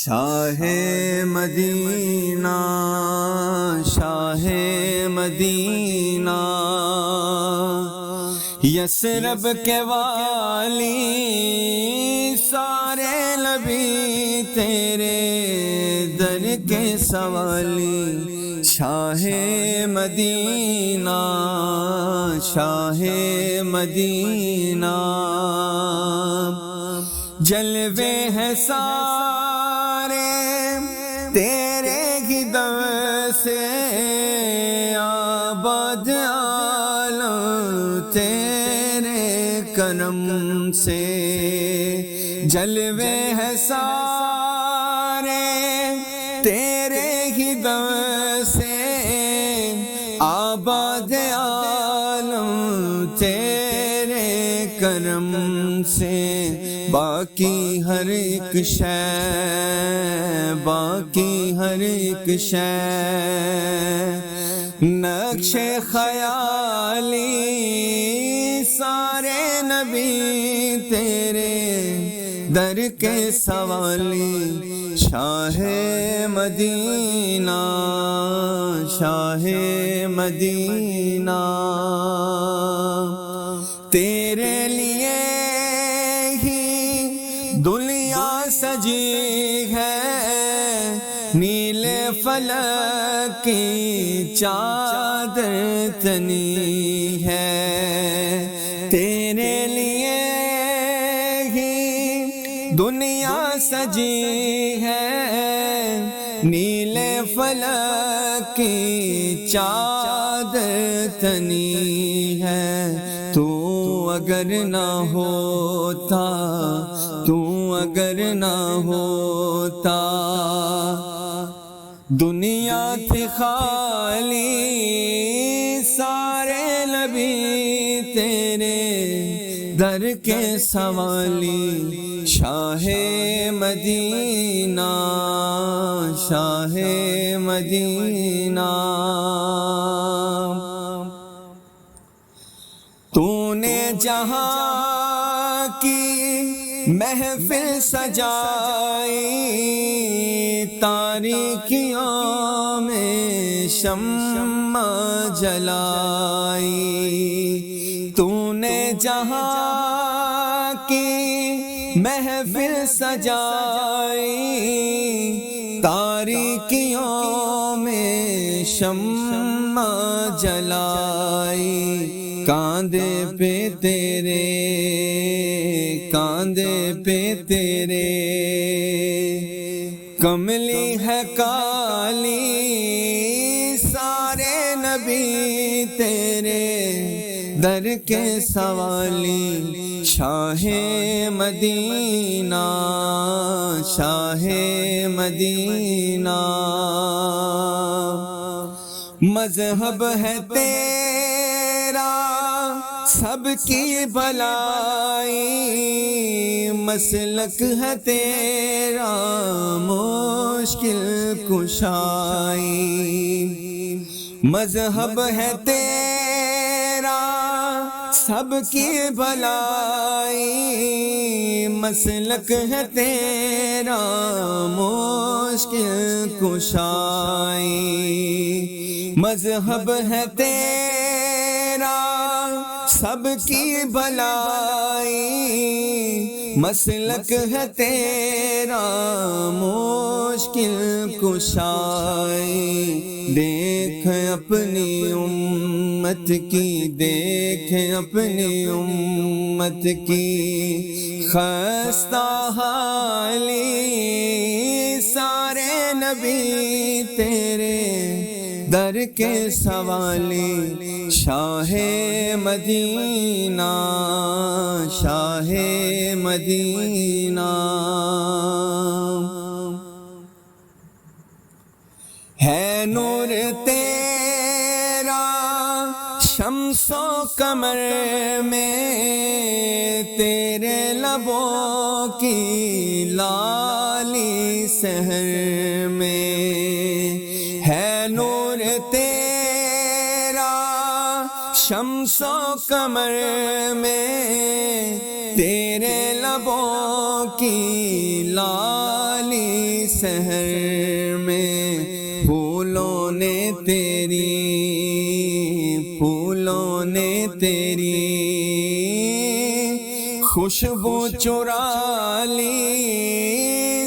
شاہ مدینہ شاہ مدینہ یثرب کے والی سارے نبی تیرے در کے سوالی شاہ مدینہ شاہ مدینہ جلوے ہیں سارے تیرے ہی در سے آباد عالم تیرے کرم سے جلوے ہیں سارے تیرے ہی در سے آباد عالم تیرے کرم سے باقی ہر ایک شے باقی ہر ایک شے نقش خیالی سارے نبی تیرے در کے سوالی شاہ مدینہ شاہ مدینہ تیرے لیے دنیا سجی ہے نیلے فلک کی چادر تنی ہے تیرے لیے ہی دنیا سجی ہے نیلے فلک کی چادر تنی ہے تو اگر نہ ہوتا تو اگر نہ ہوتا دنیا تھی خالی سارے نبی تیرے در کے سوالی شاہ مدینہ شاہ مدینہ تو نے جہاں کی محفل سجائی تاریکیوں میں شمع جلائی تو نے جہاں کی محفل سجائی تاریکیوں میں شمع جلائی کاندھے پہ تیرے کاندھے پہ تیرے کملی ہے کالی سارے نبی تیرے در کے سوالی شاہ مدینہ شاہ مدینہ مذہب ہے تیرا سب کی بھلائی مسلک ہے تیرا مشکل کشائی مذہب ہے تیرا سب کی بھلائی مسلک ہے تیرا مشکل کشائی مذہب ہے تیرا سب کی بھلائی مسلک ہے تیرا مشکل کشائی دیکھ اپنی امت کی دیکھ اپنی امت کی خستہ حالی سارے نبی تیرے در کے سوالی شاہ مدینہ شاہ مدینہ ہے نور تیرا شمس و قمر میں تیرے لبوں کی لالی سحر میں ہے نور تیرا شمس و قمر میں تیرے لبوں کی لالی سحر میں پھولوں نے تیری خوشبو چرا لی